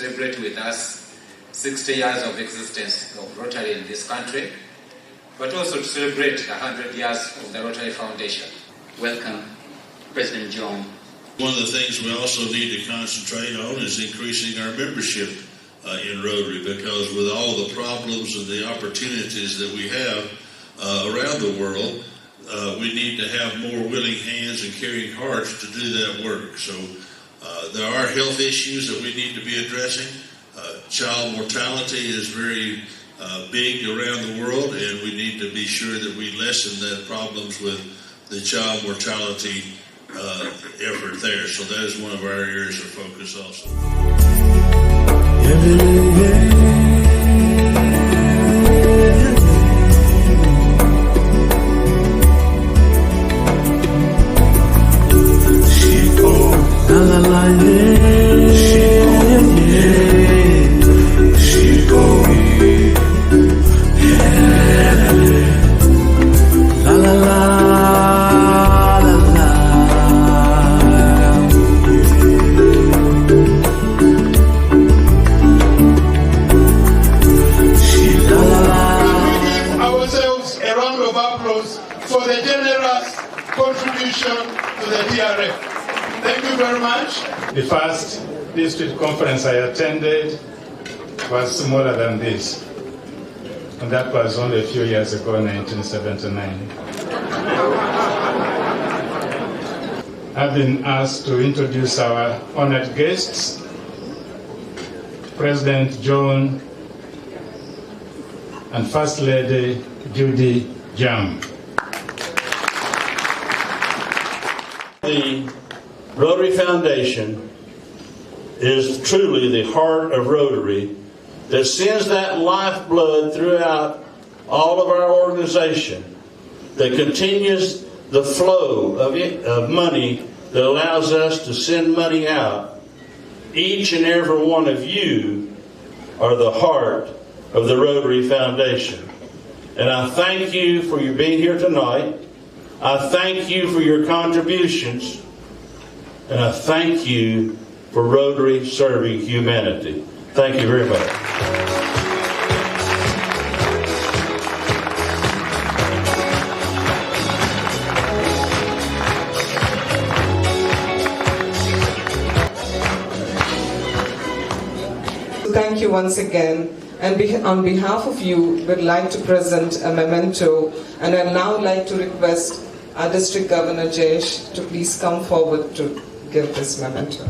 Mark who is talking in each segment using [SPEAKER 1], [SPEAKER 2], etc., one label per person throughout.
[SPEAKER 1] celebrate with us 60 years of existence of Rotary in this country, but also to celebrate 100 years of the Rotary Foundation.
[SPEAKER 2] Welcome, President John.
[SPEAKER 3] One of the things we also need to concentrate on is increasing our membership in Rotary, because with all the problems and the opportunities that we have around the world, we need to have more willing hands and caring hearts to do that work. So there are health issues that we need to be addressing. Child mortality is very big around the world, and we need to be sure that we lessen the problems with the child mortality effort there. So that is one of our areas of focus also.
[SPEAKER 4] For the generous contribution to the DRF. Thank you very much. The first district conference I attended was smaller than this, and that was only a few years ago, 1979. I've been asked to introduce our honored guests, President John and First Lady Judy Germ.
[SPEAKER 5] The Rotary Foundation is truly the heart of Rotary that sends that lifeblood throughout all of our organization, that continues the flow of money that allows us to send money out. Each and every one of you are the heart of the Rotary Foundation. And I thank you for your being here tonight. I thank you for your contributions, and I thank you for Rotary serving humanity. Thank you very much.
[SPEAKER 6] Thank you once again. And on behalf of you, we'd like to present a memento, and I'd now like to request our District Governor Jayesh to please come forward to give this memento.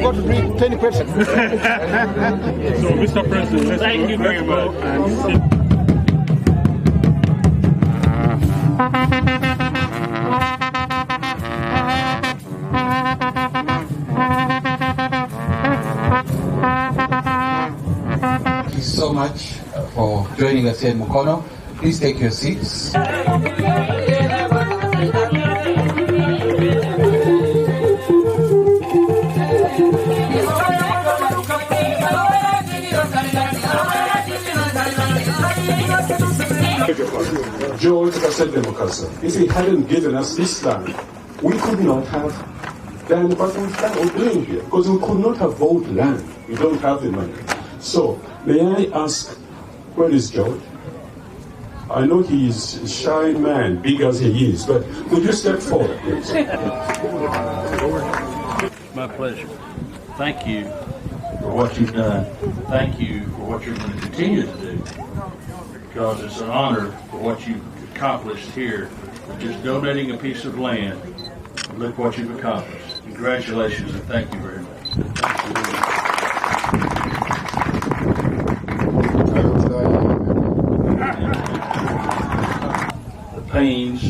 [SPEAKER 7] got to drink 20 persons.
[SPEAKER 8] So, Mr. President, thank you very much.
[SPEAKER 9] Thank you so much for joining us here in Mukono. Please take your seats.
[SPEAKER 10] George democracy. If he hadn't given us this land, we could not have done what we've done or doing here, because we could not have bought land. We don't have the money. So, may I ask, where is George? I know he is a shy man, big as he is, but could you step forward, please?
[SPEAKER 5] My pleasure. Thank you for what you've done. Thank you for what you're going to continue to do, because it's an honor for what you've accomplished here with just donating a piece of land. Look what you've accomplished. Congratulations, and thank you very much. The pains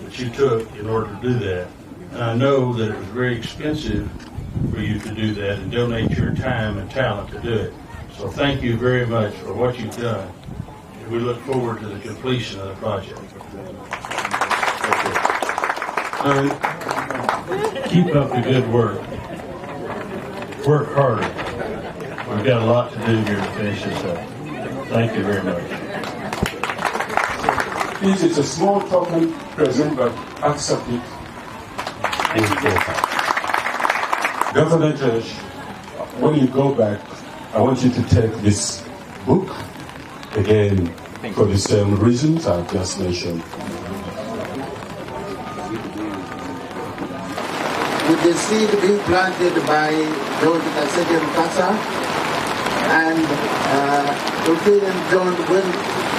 [SPEAKER 5] that you took in order to do that, and I know that it was very expensive for you to do that and donate your time and talent to do it. So thank you very much for what you've done. And we look forward to the completion of the project. And keep up the good work. Work harder. We've got a lot to do here to finish this up. Thank you very much.
[SPEAKER 10] This is a small token present, but accept it. Governor Judge, when you go back, I want you to take this book again for the same reasons I've just mentioned.
[SPEAKER 11] With the seed being planted by George Kasa and Rotary and John, when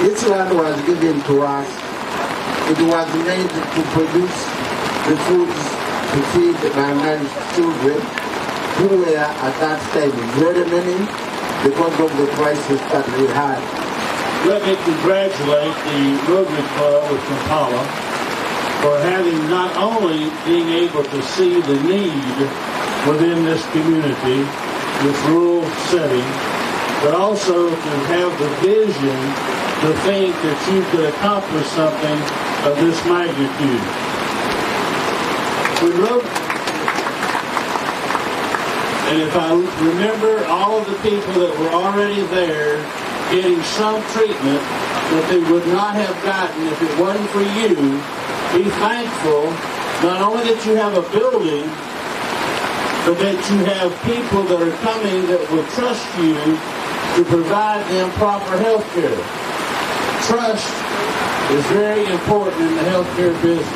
[SPEAKER 11] this land was given to us, it was made to produce the foods to feed malnourished children who were at that time very many because of the crisis that we had.
[SPEAKER 5] Let me congratulate the Rotary Club of Kampala for having not only being able to see the need within this community, this rural setting, but also to have the vision to think that you could accomplish something of this magnitude. And if I remember all of the people that were already there getting some treatment that they would not have gotten if it wasn't for you, be thankful not only that you have a building, but that you have people that are coming that will trust you to provide them proper health care. Trust is very important in the healthcare business,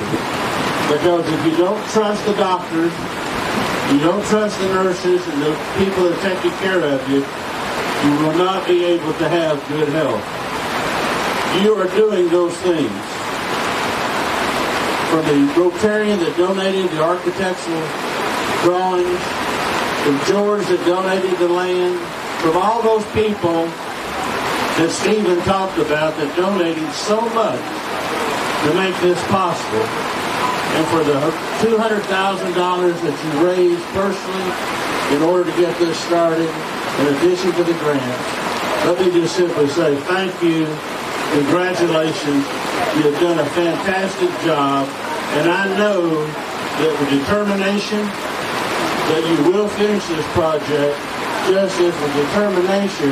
[SPEAKER 5] because if you don't trust the doctors, you don't trust the nurses and the people that are taking care of you, you will not be able to have good health. You are doing those things. From the Rotarian that donated the architectural drawings, from George that donated the land, from all those people that Stephen talked about that donated so much to make this possible, and for the $200,000 that you raised personally in order to get this started, in addition to the grants, let me just simply say thank you, congratulations, you have done a fantastic job, and I know that with determination that you will finish this project, just as with determination,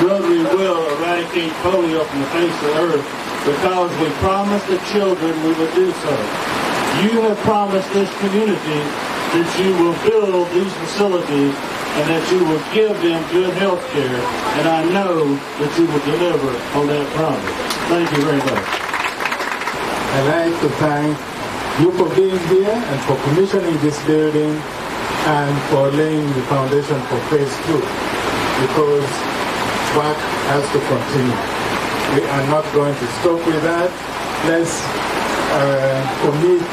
[SPEAKER 5] Rotary will eradicate polio from the face of the earth, because we promised the children we would do so. You have promised this community that you will build these facilities and that you will give them good health care, and I know that you will deliver on that promise. Thank you very much.
[SPEAKER 12] I'd like to thank you for being here and for commissioning this building and for laying the foundation for phase 2, because work has to continue. We are not going to stop with that. Let's commit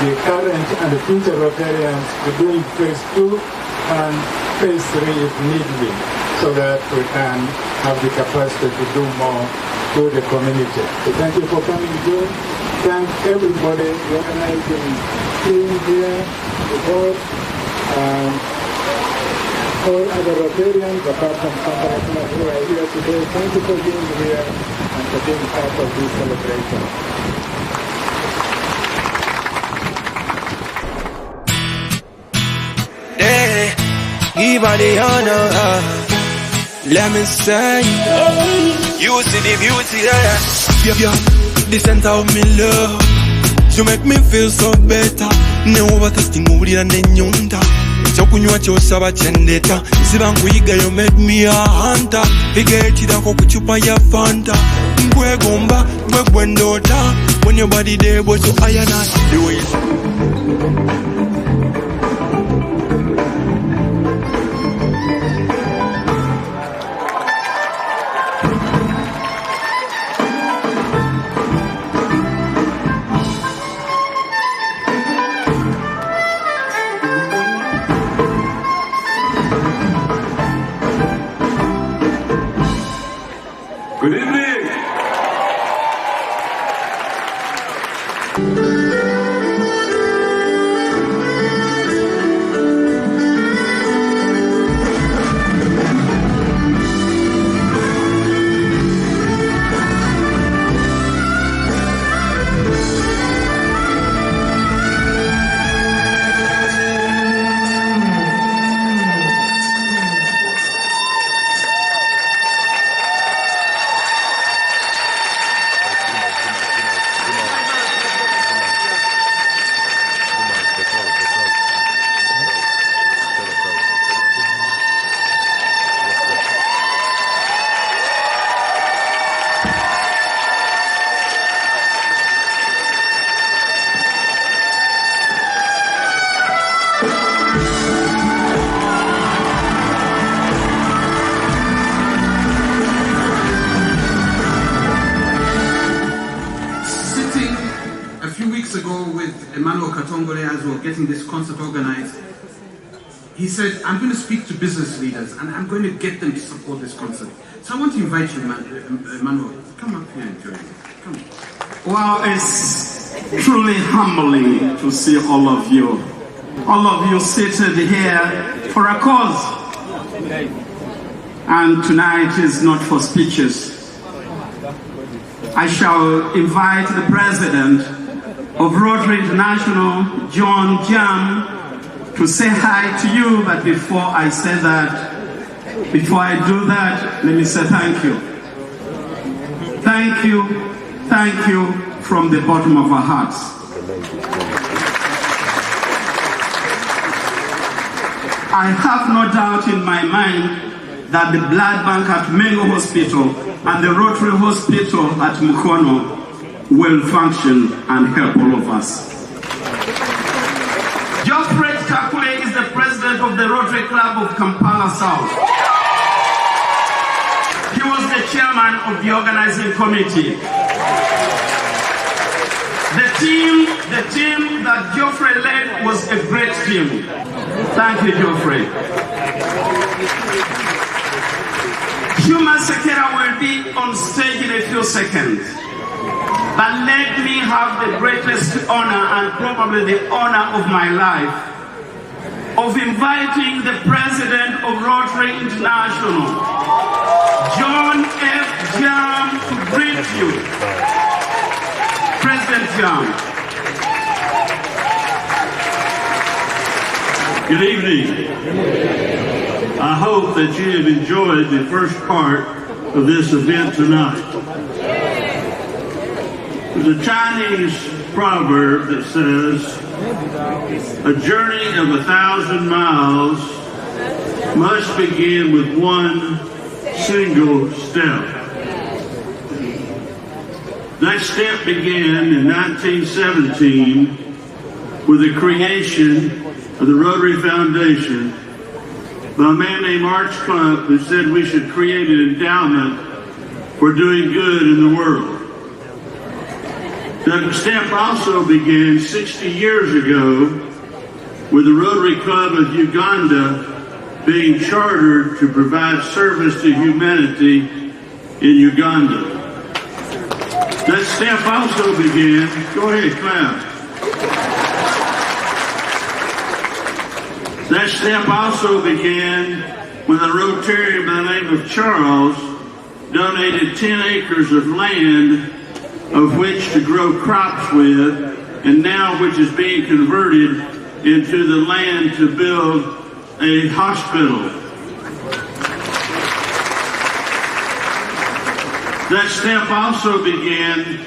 [SPEAKER 12] the current and the future Rotarians to doing phase 2 and phase 3 if need be, so that we can have the capacity to do more to the community. So thank you for coming, June. Thank everybody, the organizing team here, the board, and all other Rotarians, apart from some who are here today. Thank you for being here and for being part of this celebration.
[SPEAKER 7] Give her the honor, let me say, you see the beauty there. Yeah, the center of me love. You make me feel so better. Never testing over the nyunda. Chokunywa chosaba chendeta. Siba nkuiga you make me a hunter. Igetida kwa kuchupa ya fanta. Ngwe gomba, ngwe gwendota. When your body there, but you iron out. The way
[SPEAKER 13] Good evening.
[SPEAKER 14] As we were getting this concert organized, he said, I'm going to speak to business leaders and I'm going to get them to support this concert. So I want to invite you, Emmanuel, come up here and join me. Come on.
[SPEAKER 15] Well, it's truly humbling to see all of you seated here for a cause. And tonight is not for speeches. I shall invite the president of Rotary International, Judy Germ, to say hi to you, but before I do that, let me say thank you. Thank you from the bottom of our hearts. I have no doubt in my mind that the blood bank at Mengo Hospital and the Rotary Hospital at Mukono will function and help all of us. Geoffrey Takule is the president of the Rotary Club of Kampala South. He was the chairman of the organizing committee. The team that Geoffrey led was a great team. Thank you, Geoffrey. Huma Sekera will be on stage in a few seconds. But let me have the greatest honor and probably the honor of my life of inviting the president of Rotary International, John F. Germ, to greet you. President Germ.
[SPEAKER 16] Good evening. I hope that you have enjoyed the first part of this event tonight. There's a Chinese proverb that says, a journey of 1,000 miles must begin with one single step. That step began in 1917 with the creation of the Rotary Foundation by a man named Arch Clump, who said we should create an endowment for doing good in the world. That step also began 60 years ago with the Rotary Club of Uganda being chartered to provide service to humanity in Uganda. That step also began, go ahead, clap. That step also began when a Rotarian by the name of Charles donated 10 acres of land of which to grow crops with, and now which is being converted into the land to build a hospital. That step also began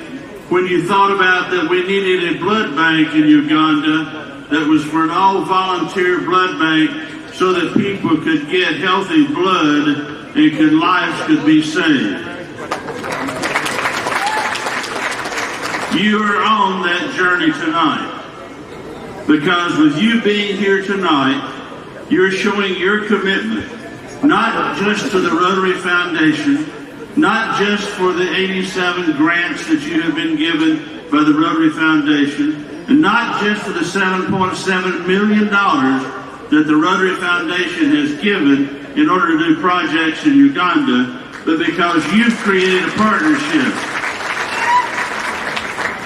[SPEAKER 16] when you thought about that we needed a blood bank in Uganda that was for an all-volunteer blood bank so that people could get healthy blood and lives could be saved. You are on that journey tonight, because with you being here tonight, you're showing your commitment, not just to the Rotary Foundation, not just for the 87 grants that you have been given by the Rotary Foundation, and not just for the $7.7 million that the Rotary Foundation has given in order to do projects in Uganda, but because you've created a partnership.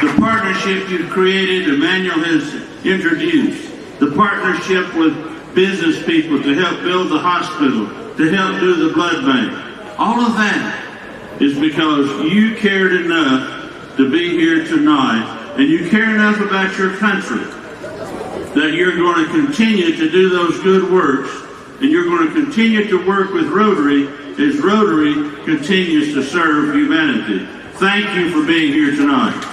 [SPEAKER 16] The partnership you've created, Emmanuel has introduced. The partnership with business people to help build the hospital, to help do the blood bank. All of that is because you cared enough to be here tonight, and you care enough about your country that you're going to continue to do those good works, and you're going to continue to work with Rotary as Rotary continues to serve humanity. Thank you for being here tonight.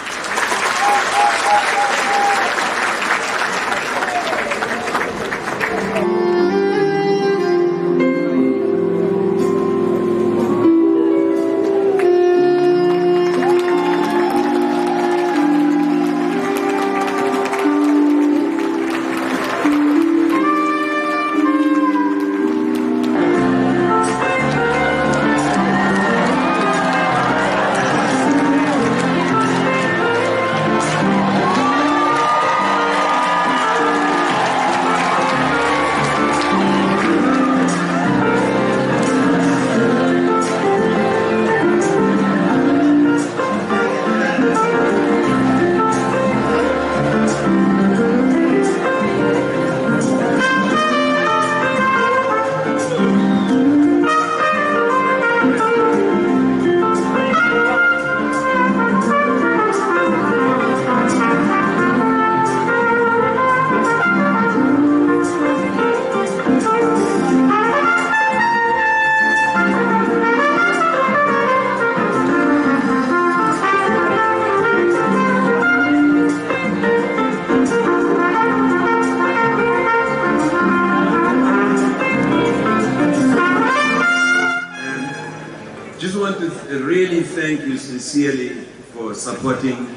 [SPEAKER 13] Really thank you sincerely for supporting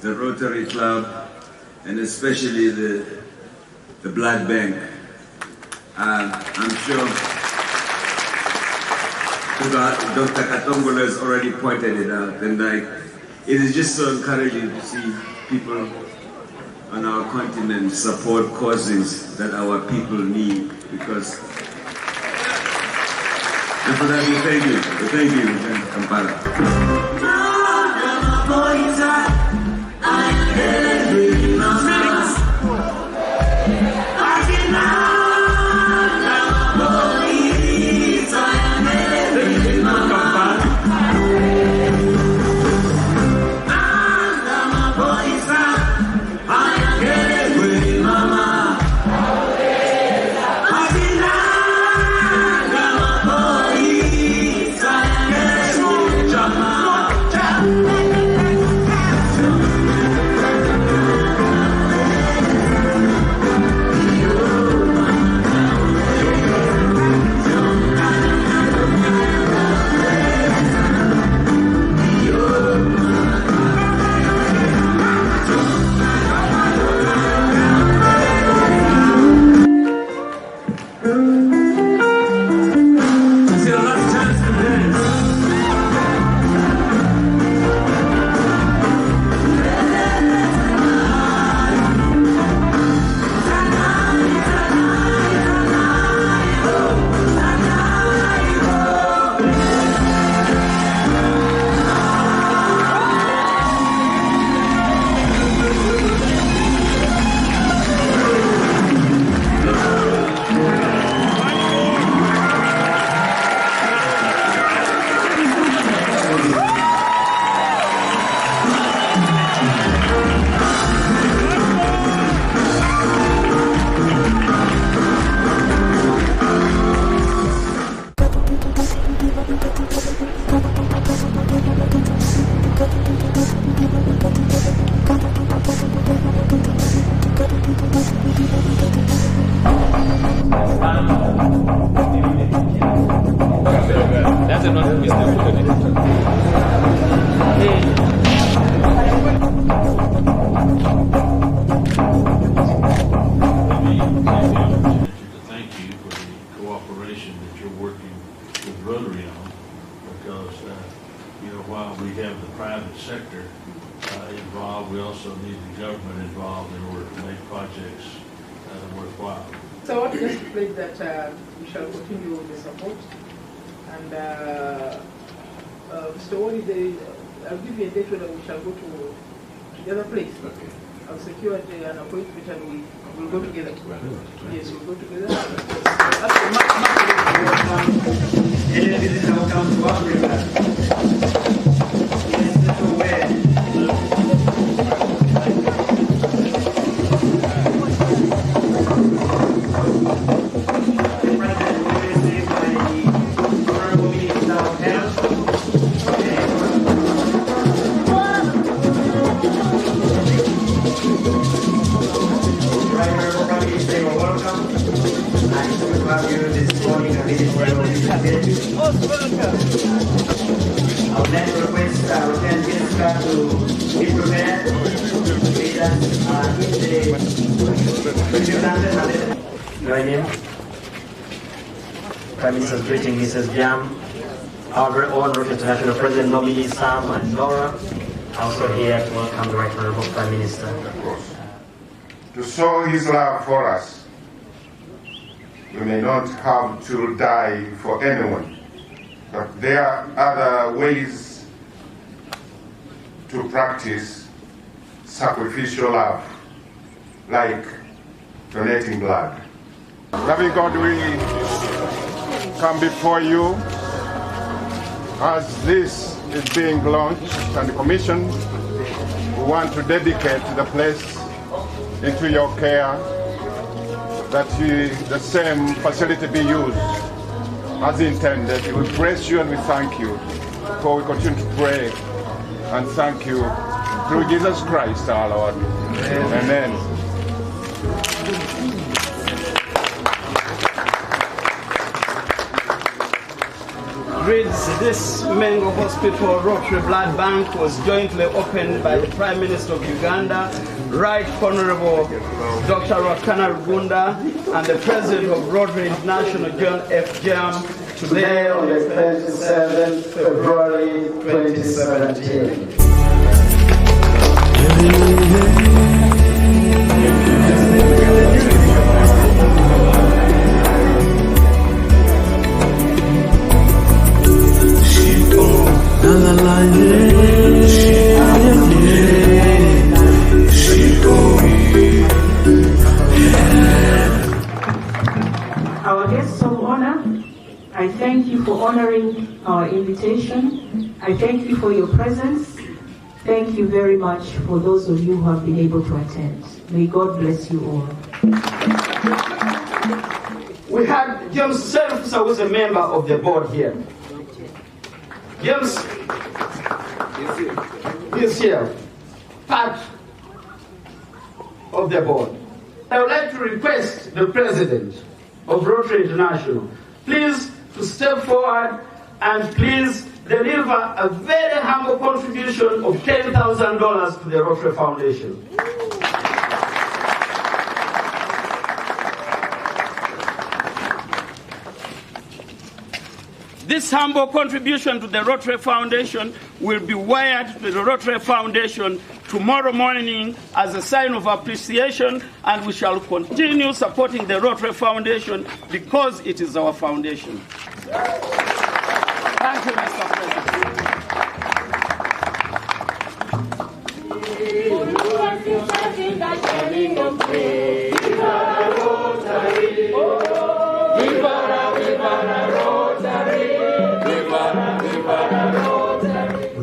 [SPEAKER 13] the Rotary Club and especially the blood bank. I'm sure Dr. Katongolo has already pointed it out, and it is just so encouraging to see people on our continent support causes that our people need, because and for that we thank you. Thank you, Kampala.
[SPEAKER 3] Thank you for the cooperation that you're working with Rotary on, because while we have the private sector involved, we also need the government involved in order to make projects worthwhile.
[SPEAKER 17] So I want to just pledge that we shall continue with the support. And Mr. Wally, I'll give you a date when we shall go to the other place. Okay. I've secured an appointment and we'll go together. Yes, we'll go together.
[SPEAKER 15] This is how come to Africa.
[SPEAKER 18] My name, Prime Minister's greeting, Mrs. Germ, our very own Rotary International President nominee Sam and Laura, also here to welcome the Right Honorable Prime Minister.
[SPEAKER 19] To show his love for us, we may not have to die for anyone, but there are other ways to practice sacrificial love, like donating blood. Loving God, we come before you as this is being launched and commissioned. We want to dedicate the place into your care, that the same facility be used as intended. We praise you and we thank you, for we continue to pray and thank you through Jesus Christ our Lord. Amen.
[SPEAKER 15] This Mengo Hospital Rotary Blood Bank was jointly opened by the Prime Minister of Uganda, Right Honorable Dr. Rakana Rugunda, and the President of Rotary International, John F. Germ, today on the 27th February 2017.
[SPEAKER 20] Our guests of honor, I thank you for honoring our invitation. I thank you for your presence. Thank you very much for those of you who have been able to attend. May God bless you all.
[SPEAKER 15] We had James Self, who was a member of the board here. James is here, part of the board. I would like to request the President of Rotary International, please to step forward and please deliver a very humble contribution of $10,000 to the Rotary Foundation. This humble contribution to the Rotary Foundation will be wired to the Rotary Foundation tomorrow morning as a sign of appreciation, and we shall continue supporting the Rotary Foundation because it is our foundation. Thank you, Mr.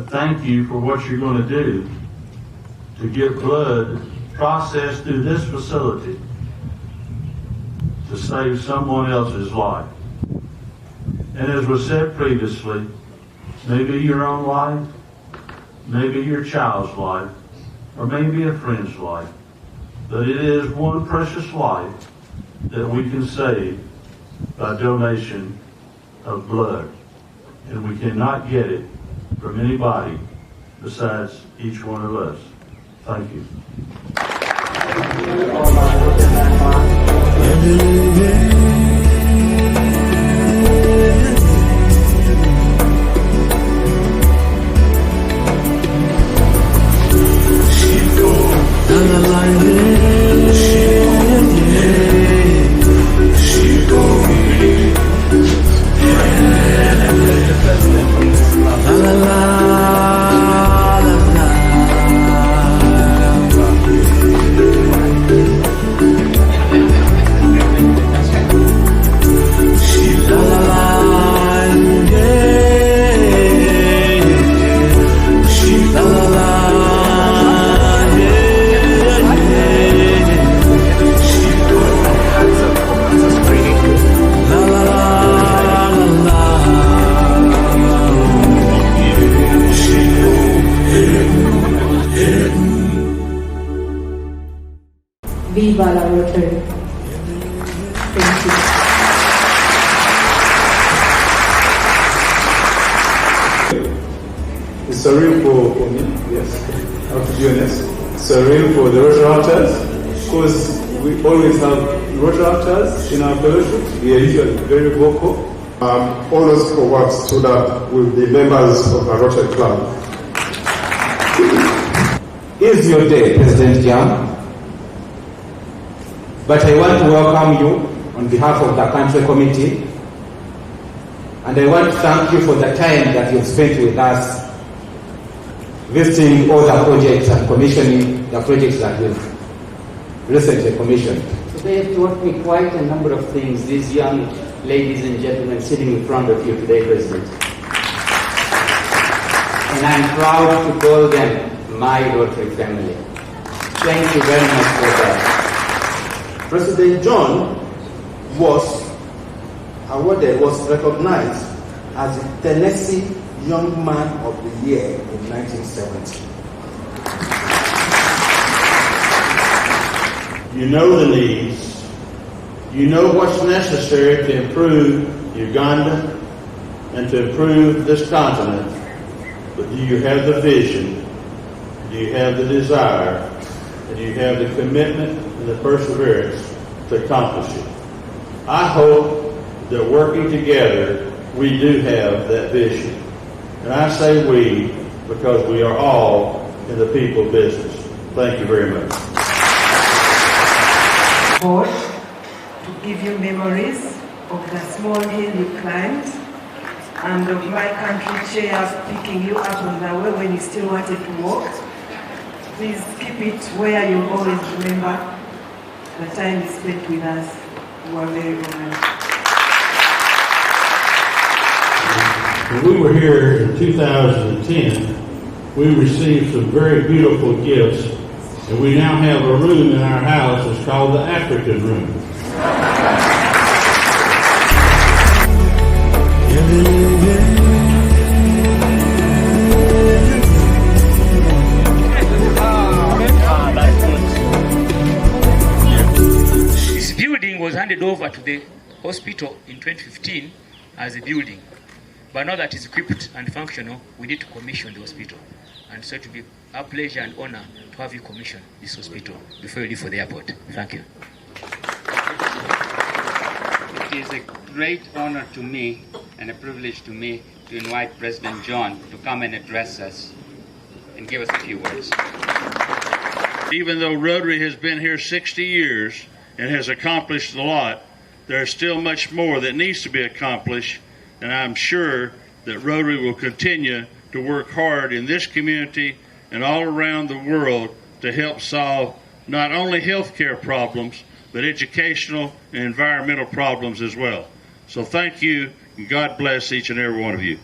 [SPEAKER 5] Thank you for what you're going to do to get blood processed through this facility to save someone else's life. And as was said previously, maybe your own life, maybe your child's life, or maybe a friend's life, but it is one precious life that we can save by donation of blood. and we cannot get it from anybody besides each one of us. Thank you.
[SPEAKER 20] Viva la Rotary. Thank you.
[SPEAKER 4] It's surreal for me, yes, I have to be honest. Surreal for the Rotaractors, because we always have Rotaractors in our fellowship. We are usually very vocal.
[SPEAKER 19] Honors for what stood up with the members of our Rotary Club.
[SPEAKER 9] It's your day, President Germ. But I want to welcome you on behalf of the country committee, and I want to thank you for the time that you've spent with us, visiting all the projects and commissioning the projects that we've recently commissioned.
[SPEAKER 2] They've taught me quite a number of things, these young ladies and gentlemen sitting in front of you today, President. And I'm proud to call them my Rotary family. Thank you very much for that.
[SPEAKER 21] President John was recognized as the Tennessee Young Man of the Year in 1970.
[SPEAKER 5] You know the needs. You know what's necessary to improve Uganda and to improve this continent. But do you have the vision? Do you have the desire? And do you have the commitment and the perseverance to accomplish it? I hope that working together, we do have that vision. And I say we because we are all in the people business. Thank you very much.
[SPEAKER 22] God, to give you memories of the small hill you climbed and of my country chair picking you up on the way when you still wanted to walk. Please keep it where you always remember the time you spent with us. You are very honored.
[SPEAKER 5] When we were here in 2010, we received some very beautiful gifts, and we now have a room in our house that's called the African Room.
[SPEAKER 23] This building was handed over to the hospital in 2015 as a building. But now that it's equipped and functional, we need to commission the hospital. And so it will be our pleasure and honor to have you commission this hospital before you leave for the airport. Thank you.
[SPEAKER 2] It is a great honor to me and a privilege to me to invite President John to come and address us and give us a few words.
[SPEAKER 16] Even though Rotary has been here 60 years and has accomplished a lot, there is still much more that needs to be accomplished, and I'm sure that Rotary will continue to work hard in this community and all around the world to help solve not only healthcare problems, but educational and environmental problems as well. So thank you, and God bless each and every one of you.